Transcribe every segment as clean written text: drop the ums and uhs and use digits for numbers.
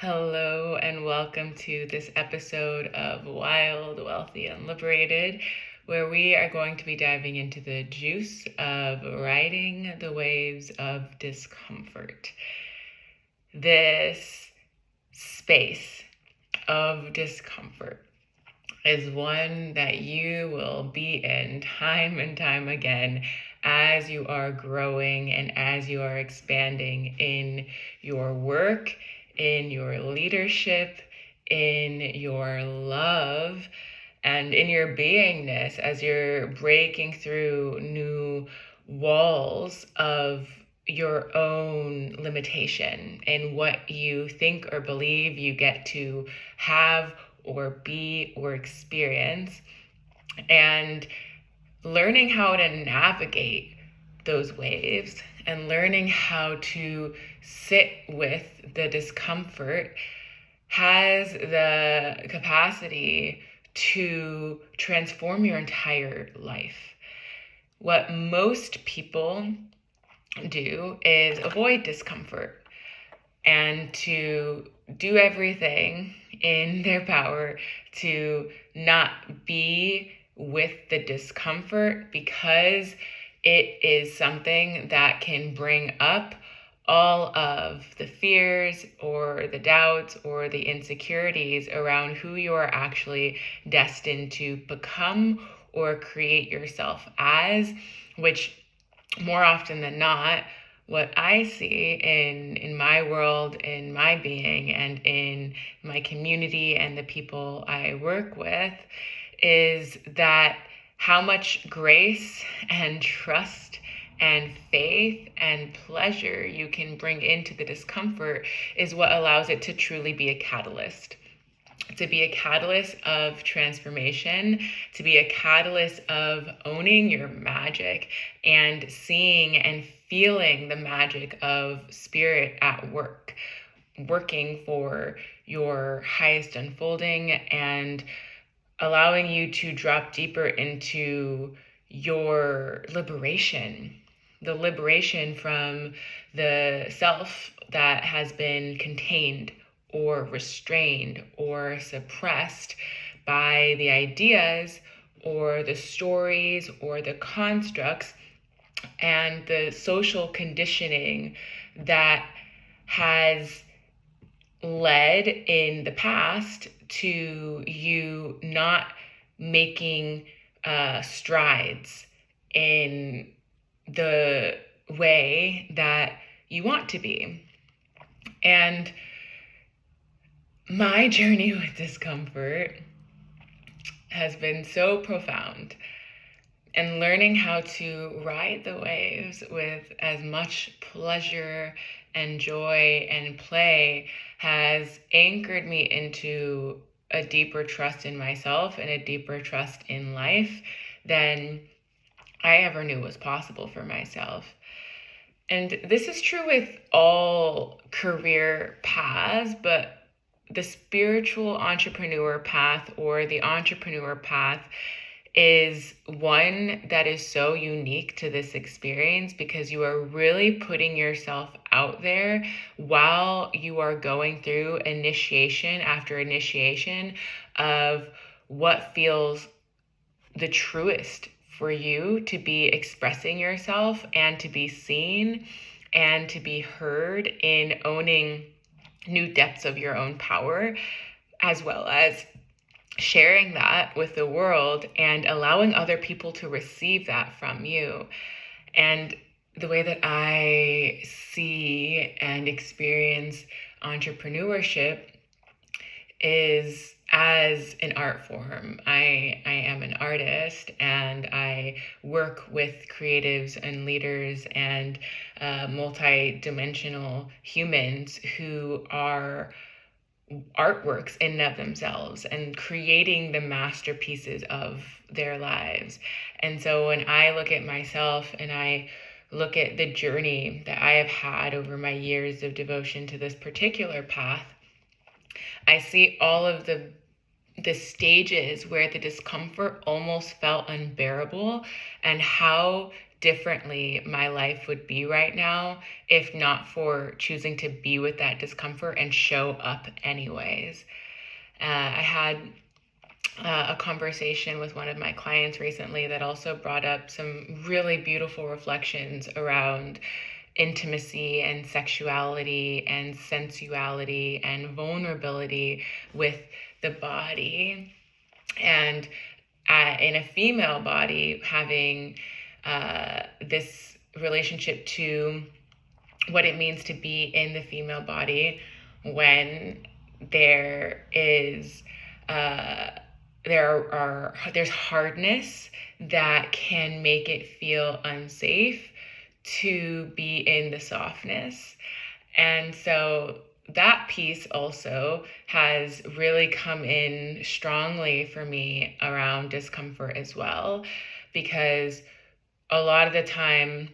Hello and welcome to this episode of Wild, Wealthy, and Liberated, where we are going to be diving into the juice of riding the waves of discomfort. This space of discomfort is one that you will be in time and time again as you are growing and as you are expanding in your work, in your leadership, in your love, and in your beingness as you're breaking through new walls of your own limitation and what you think or believe you get to have or be or experience, and learning how to navigate those waves and learning how to sit with the discomfort has the capacity to transform your entire life. What most people do is avoid discomfort and to do everything in their power to not be with the discomfort, because it is something that can bring up all of the fears or the doubts or the insecurities around who you are actually destined to become or create yourself as, which more often than not, what I see in my world, in my being, and in my community and the people I work with is that how much grace and trust and faith and pleasure you can bring into the discomfort is what allows it to truly be a catalyst. To be a catalyst of transformation, to be a catalyst of owning your magic and seeing and feeling the magic of spirit at work, working for your highest unfolding and allowing you to drop deeper into your liberation, the liberation from the self that has been contained or restrained or suppressed by the ideas or the stories or the constructs and the social conditioning that has led in the past to you not making strides in the way that you want to be. And my journey with discomfort has been so profound, and learning how to ride the waves with as much pleasure and joy and play has anchored me into a deeper trust in myself and a deeper trust in life than I ever knew was possible for myself. And this is true with all career paths, but the spiritual entrepreneur path or the entrepreneur path is one that is so unique to this experience because you are really putting yourself out there while you are going through initiation after initiation of what feels the truest for you to be expressing yourself and to be seen and to be heard in owning new depths of your own power, as well as sharing that with the world and allowing other people to receive that from you. And the way that I see and experience entrepreneurship is as an art form. I am an artist and I work with creatives and leaders and multi-dimensional humans who are artworks in and of themselves and creating the masterpieces of their lives. And so when I look at myself and I look at the journey that I have had over my years of devotion to this particular path, I see all of the stages where the discomfort almost felt unbearable and how differently my life would be right now if not for choosing to be with that discomfort and show up anyways. I had a conversation with one of my clients recently that also brought up some really beautiful reflections around intimacy and sexuality and sensuality and vulnerability with the body. And in a female body, having this relationship to what it means to be in the female body when there is there's hardness that can make it feel unsafe to be in the softness. And so that piece also has really come in strongly for me around discomfort as well, because a lot of the time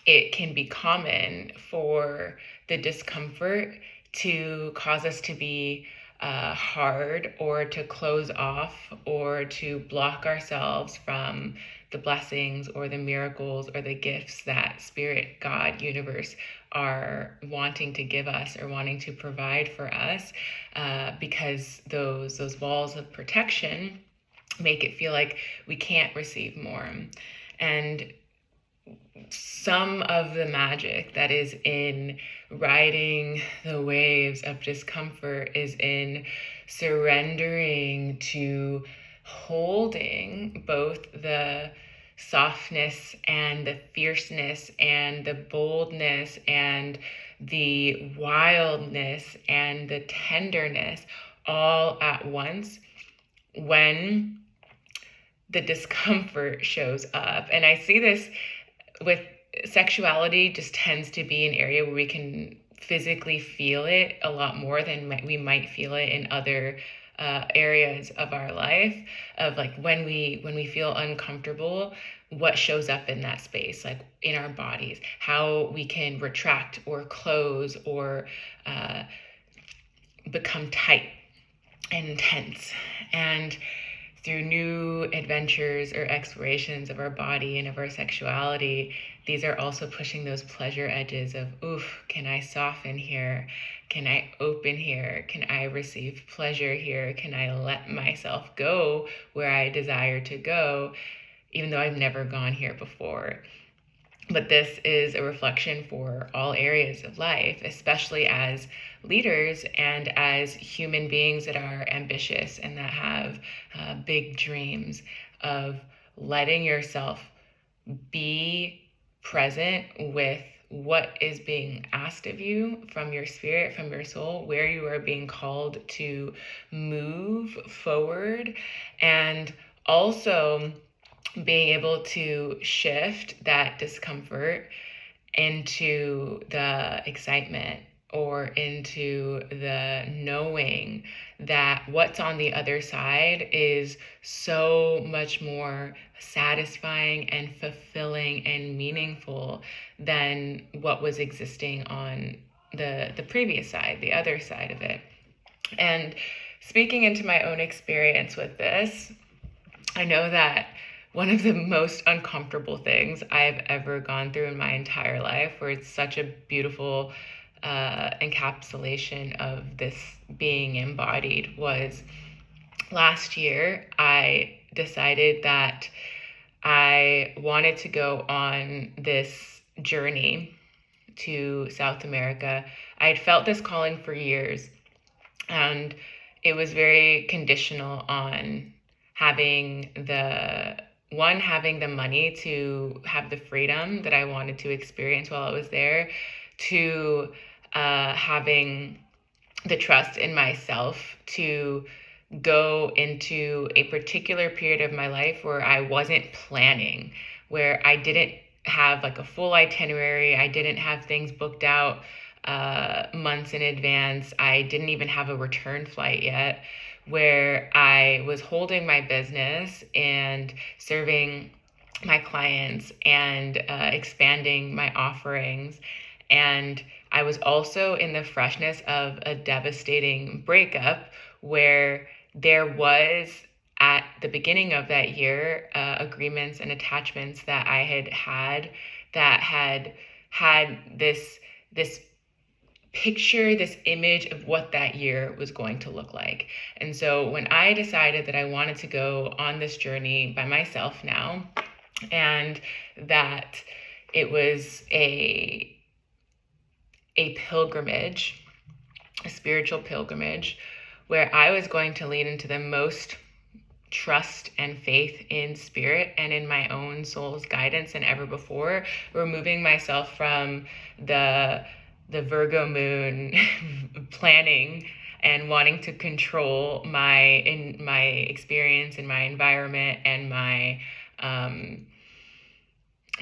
it can be common for the discomfort to cause us to be hard, or to close off, or to block ourselves from the blessings or the miracles or the gifts that Spirit, God, universe are wanting to give us or wanting to provide for us, because those walls of protection make it feel like we can't receive more. And some of the magic that is in riding the waves of discomfort is in surrendering to holding both the softness and the fierceness and the boldness and the wildness and the tenderness all at once when the discomfort shows up. And I see this with sexuality, just tends to be an area where we can physically feel it a lot more than we might feel it in other areas of our life, of like when we feel uncomfortable, what shows up in that space, like in our bodies, how we can retract or close or become tight and tense. And through new adventures or explorations of our body and of our sexuality, these are also pushing those pleasure edges of, oof, can I soften here? Can I open here? Can I receive pleasure here? Can I let myself go where I desire to go, even though I've never gone here before? But this is a reflection for all areas of life, especially as leaders and as human beings that are ambitious and that have big dreams, of letting yourself be present with what is being asked of you from your spirit, from your soul, where you are being called to move forward, and also being able to shift that discomfort into the excitement or into the knowing that what's on the other side is so much more satisfying and fulfilling and meaningful than what was existing on the previous side, the other side of it. And speaking into my own experience with this, I know that one of the most uncomfortable things I've ever gone through in my entire life, where it's such a beautiful encapsulation of this being embodied, was last year. I decided that I wanted to go on this journey to South America. I had felt this calling for years, and it was very conditional on having the money to have the freedom that I wanted to experience while I was there, to having the trust in myself to go into a particular period of my life where I wasn't planning, where I didn't have like a full itinerary. I didn't have things booked out months in advance. I didn't even have a return flight yet, where I was holding my business and serving my clients and expanding my offerings. And I was also in the freshness of a devastating breakup, where there was at the beginning of that year, agreements and attachments that I had that had this picture, this image of what that year was going to look like. And so when I decided that I wanted to go on this journey by myself now, and that it was a pilgrimage, a spiritual pilgrimage, where I was going to lean into the most trust and faith in spirit and in my own soul's guidance than ever before, removing myself from the Virgo moon planning and wanting to control my experience and my environment and my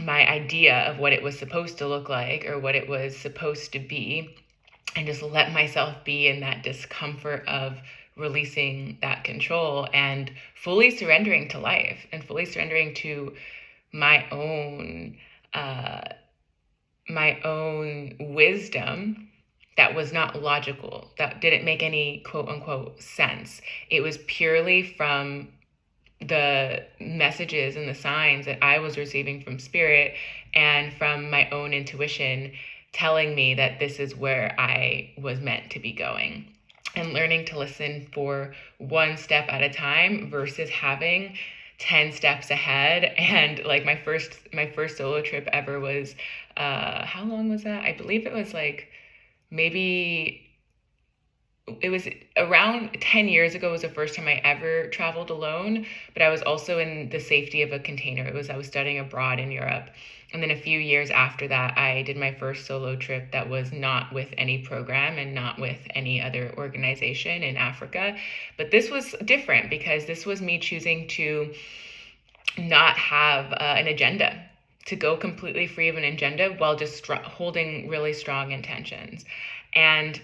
idea of what it was supposed to look like or what it was supposed to be, and just let myself be in that discomfort of releasing that control and fully surrendering to life and fully surrendering to my own wisdom that was not logical, that didn't make any quote unquote sense. It was purely from the messages and the signs that I was receiving from spirit and from my own intuition telling me that this is where I was meant to be going. And learning to listen for one step at a time versus having 10 steps ahead. And like my first solo trip ever was, how long was that? I believe it was like it was around 10 years ago was the first time I ever traveled alone, but I was also in the safety of a container. I was studying abroad in Europe. And then a few years after that, I did my first solo trip that was not with any program and not with any other organization in Africa. But this was different because this was me choosing to not have an agenda, to go completely free of an agenda while just holding really strong intentions. And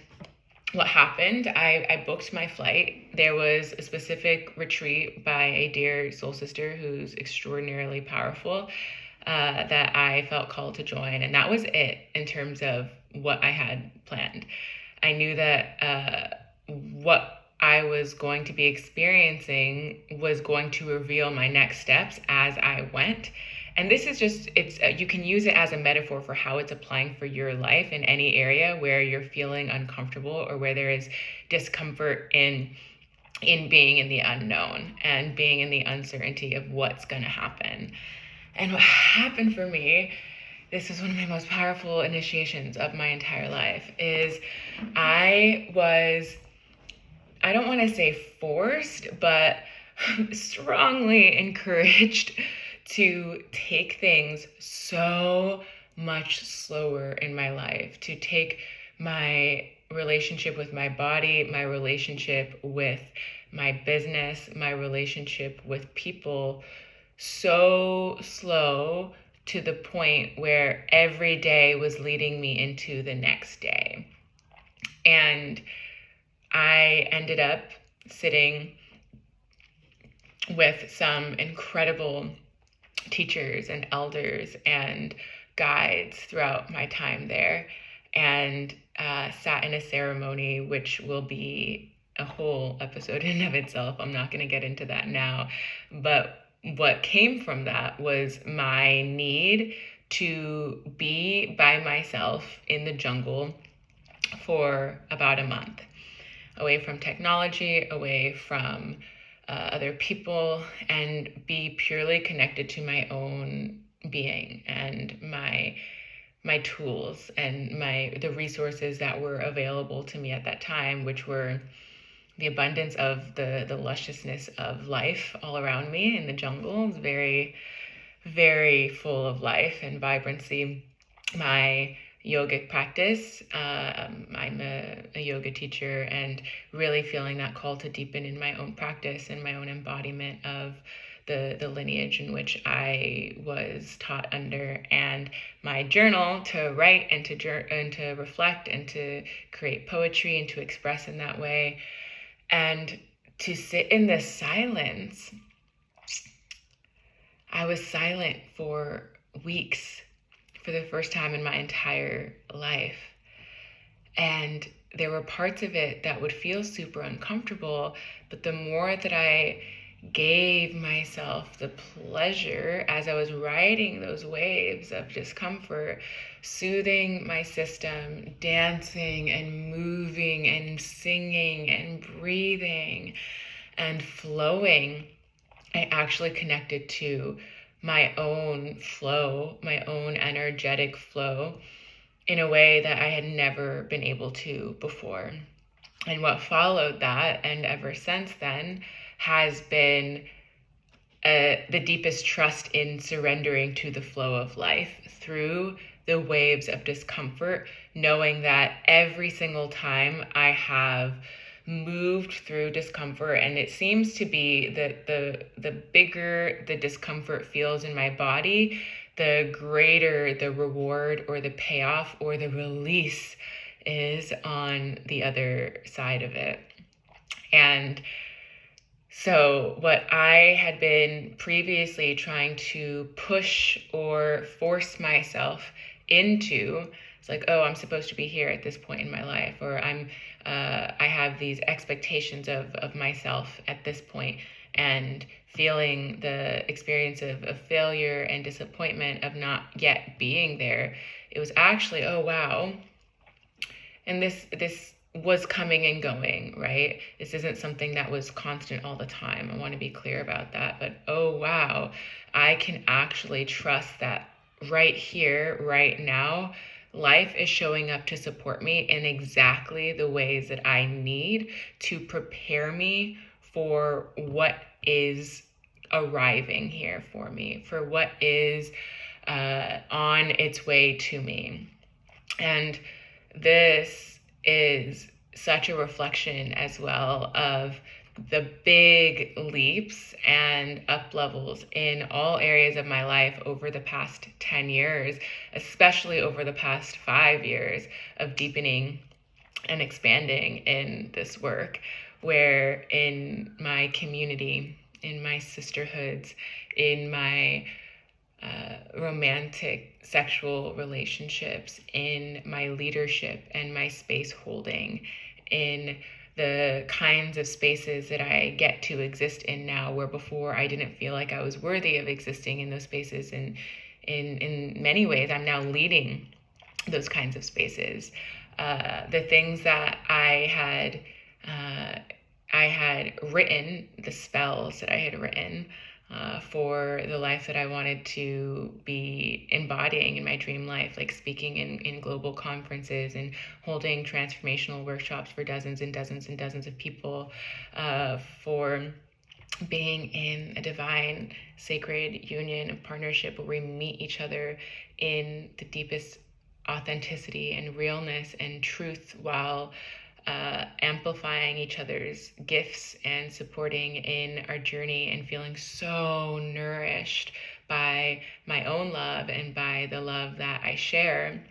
what happened, I booked my flight. There was a specific retreat by a dear soul sister who's extraordinarily powerful that I felt called to join. And that was it in terms of what I had planned. I knew that what I was going to be experiencing was going to reveal my next steps as I went. And this is just, you can use it as a metaphor for how it's applying for your life in any area where you're feeling uncomfortable or where there is discomfort in being in the unknown and being in the uncertainty of what's going to happen. And what happened for me, this is one of my most powerful initiations of my entire life, is I don't want to say forced, but strongly encouraged to take things so much slower in my life, to take my relationship with my body, my relationship with my business, my relationship with people so slow to the point where every day was leading me into the next day. And I ended up sitting with some incredible teachers and elders and guides throughout my time there, and sat in a ceremony which will be a whole episode in and of itself. I'm not going to get into that now, but what came from that was my need to be by myself in the jungle for about a month, away from technology, away from other people, and be purely connected to my own being and my tools and the resources that were available to me at that time, which were the abundance of the lusciousness of life all around me in the jungle. It's very, very full of life and vibrancy. My yogic practice, I'm a yoga teacher, and really feeling that call to deepen in my own practice and my own embodiment of the lineage in which I was taught under, and my journal to write and to reflect and to create poetry and to express in that way, and to sit in this silence. I was silent for weeks for the first time in my entire life. And there were parts of it that would feel super uncomfortable, but the more that I gave myself the pleasure as I was riding those waves of discomfort, soothing my system, dancing and moving and singing and breathing and flowing, I actually connected to my own flow, my own energetic flow in a way that I had never been able to before. And what followed that, and ever since then, has been the deepest trust in surrendering to the flow of life through the waves of discomfort, knowing that every single time I have moved through discomfort, and it seems to be that the bigger the discomfort feels in my body, the greater the reward or the payoff or the release is on the other side of it. And so what I had been previously trying to push or force myself into, it's like, oh, I'm supposed to be here at this point in my life, or I have these expectations of myself at this point, and feeling the experience of failure and disappointment of not yet being there. It was actually, oh, wow. And this was coming and going, right? This isn't something that was constant all the time. I want to be clear about that. But oh, wow, I can actually trust that right here, right now, life is showing up to support me in exactly the ways that I need to prepare me for what is arriving here for me, for what is on its way to me. And this is such a reflection as well of the big leaps and up levels in all areas of my life over the past 10 years, especially over the past 5 years of deepening and expanding in this work, where in my community, in my sisterhoods, in my romantic sexual relationships, in my leadership and my space holding, in the kinds of spaces that I get to exist in now, where before I didn't feel like I was worthy of existing in those spaces. And in many ways, I'm now leading those kinds of spaces. The things that I had written, the spells that I had written, for the life that I wanted to be embodying in my dream life, like speaking in global conferences and holding transformational workshops for dozens and dozens and dozens of people, for being in a divine, sacred union and partnership where we meet each other in the deepest authenticity and realness and truth, while amplifying each other's gifts and supporting in our journey, and feeling so nourished by my own love and by the love that I share.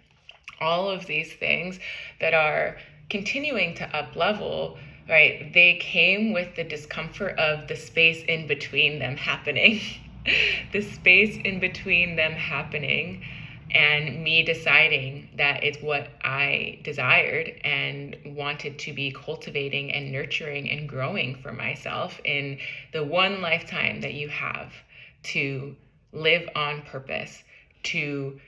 All of these things that are continuing to up level, right? They came with the discomfort of the space in between them happening. The space in between them happening, and me deciding that it's what I desired and wanted to be cultivating and nurturing and growing for myself in the one lifetime that you have to live on purpose, to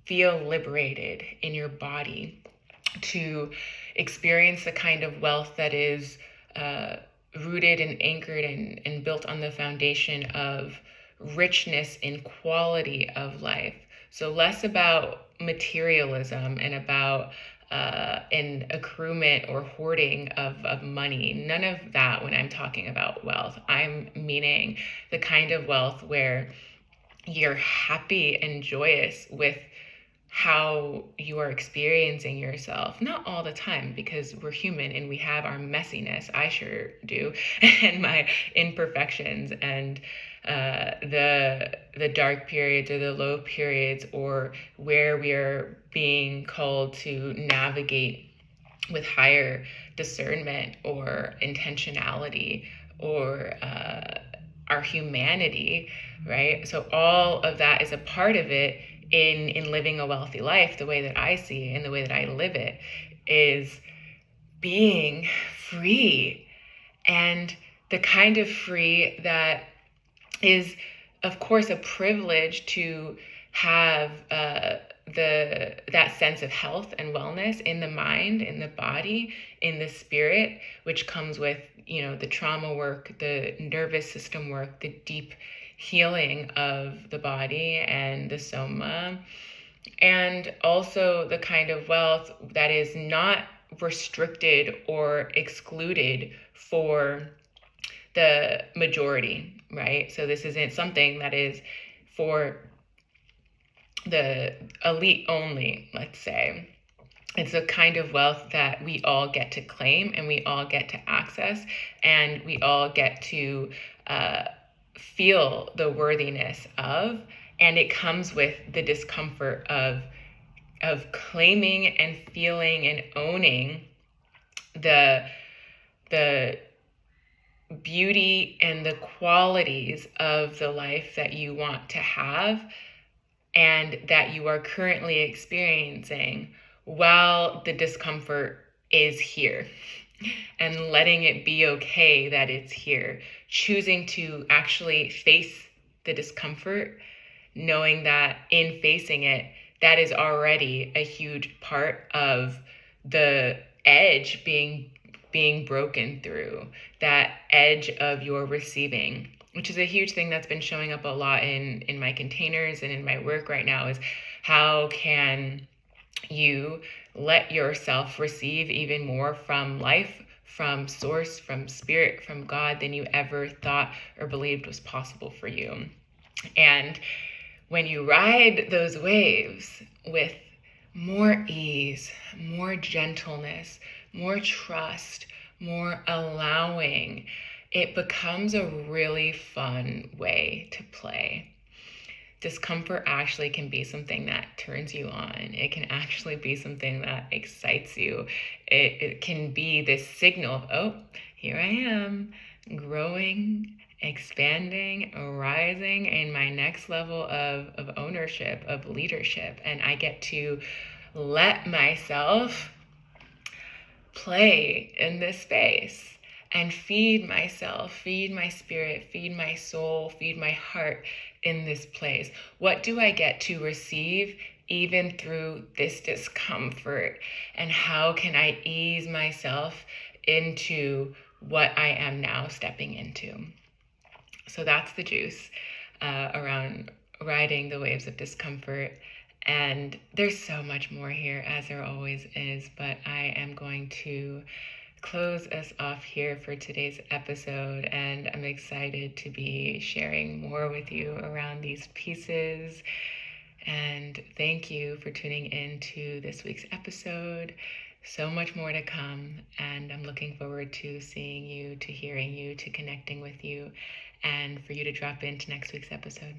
feel liberated in your body, to experience the kind of wealth that is rooted and anchored and built on the foundation of richness in quality of life. So less about materialism and about an accruement or hoarding of money. None of that when I'm talking about wealth. I'm meaning the kind of wealth where you're happy and joyous with how you are experiencing yourself. Not all the time, because we're human and we have our messiness. I sure do. And my imperfections and the dark periods or the low periods, or where we are being called to navigate with higher discernment or intentionality, or our humanity, right? So all of that is a part of it in living a wealthy life. The way that I see it and the way that I live it is being free and the kind of free that is, of course, a privilege to have that sense of health and wellness in the mind, in the body, in the spirit, which comes with, the trauma work, the nervous system work, the deep healing of the body and the soma, and also the kind of wealth that is not restricted or excluded for the majority, right? So this isn't something that is for the elite only, let's say. It's a kind of wealth that we all get to claim and we all get to access, and we all get to feel the worthiness of. And it comes with the discomfort of claiming and feeling and owning the beauty and the qualities of the life that you want to have and that you are currently experiencing while the discomfort is here, and letting it be okay that it's here, choosing to actually face the discomfort, knowing that in facing it, that is already a huge part of the edge being broken through, that edge of your receiving, which is a huge thing that's been showing up a lot in my containers and in my work right now, is how can you let yourself receive even more from life, from source, from spirit, from God than you ever thought or believed was possible for you. And when you ride those waves with more ease, more gentleness, more trust, more allowing, it becomes a really fun way to play. Discomfort actually can be something that turns you on. It can actually be something that excites you. It can be this signal of, oh, here I am, growing, expanding, rising in my next level of ownership, of leadership. And I get to let myself play in this space and feed myself, feed my spirit, feed my soul, feed my heart in this place. What do I get to receive even through this discomfort? And how can I ease myself into what I am now stepping into? So that's the juice around riding the waves of discomfort. And there's so much more here, as there always is, but I am going to close us off here for today's episode, and I'm excited to be sharing more with you around these pieces. And thank you for tuning in to this week's episode. So much more to come, and I'm looking forward to seeing you, to hearing you, to connecting with you, and for you to drop into next week's episode.